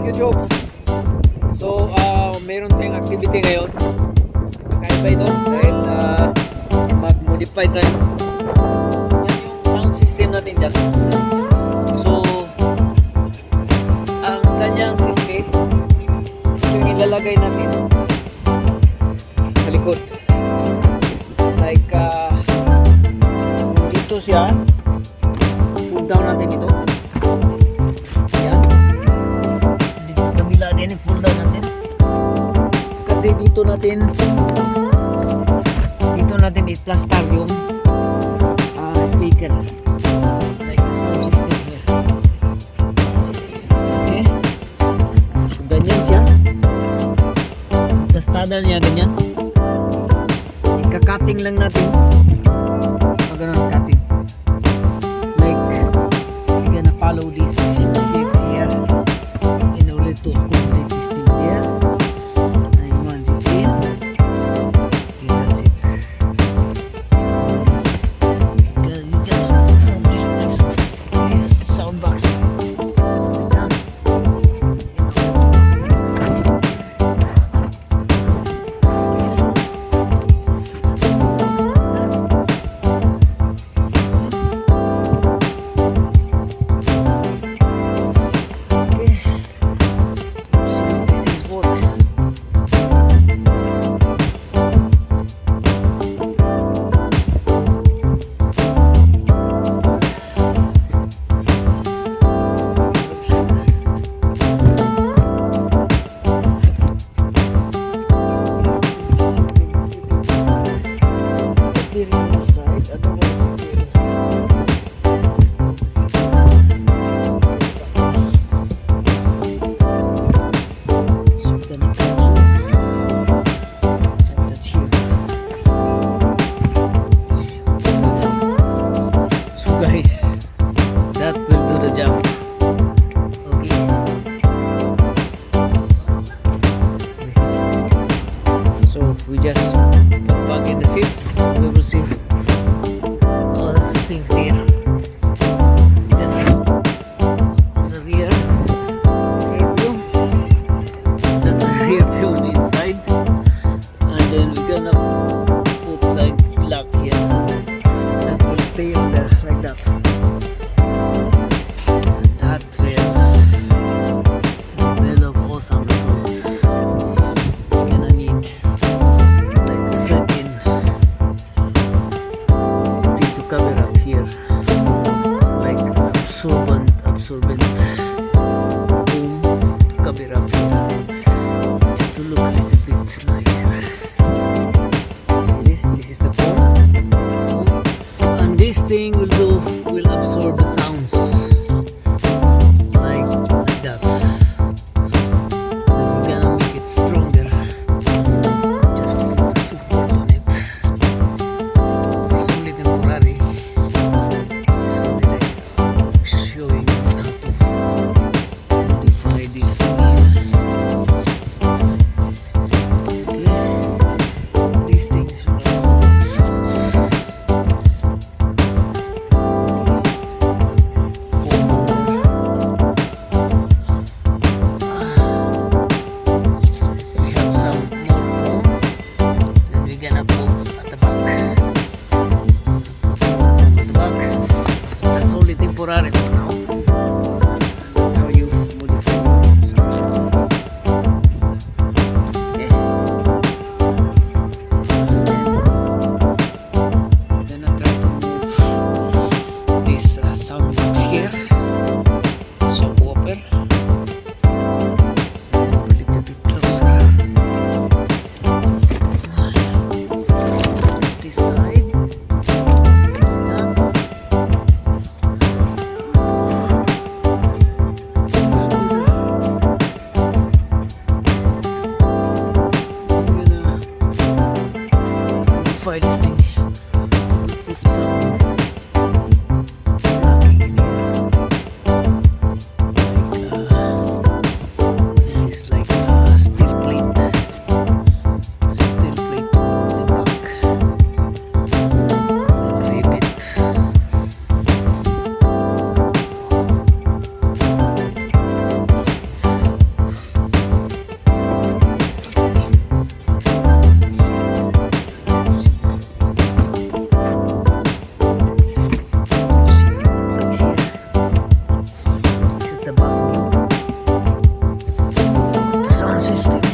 YouTube. So, meron tayong activity ngayon. Kakaiba ito dahil mag-modify tayo. Yan yung sound system natin dyan. So, ang kanyang system, yung ilalagay natin sa likod. Like, kung dito siya, fold down natin ito. Yan. Dito sa kabila din, fold down natin. Kasi dito natin i-plaster yung speaker. Like the sound system here. Okay. So, ganyan siya. Plastada niya, ganyan. Ika-cutting lang natin. Ganun, cutting. Like, we're gonna follow this shape here in order to accommodate this thing there. And once it's in, okay, that's it. You just move this sound box down. Inside, otherwise it will stop the seats. So we're gonna cut here and that's here. So guys, that will do the job. Okay. So we just plug in the seats, we will see all these things there. Then on the rear view, that's the rear view on the inside, and then we're gonna put like lock here, so that will stay on there like that. That will develop awesome results. You're gonna need like a certain thing to cover up here, like an absorbent boom to cover up here, just to look a little bit nicer. See this? This is the foam, and this thing will absorb the sounds like that. Then we're gonna make it stronger. Just put the support on it. It's only temporary. It's only like showing how to modify this thing here. system.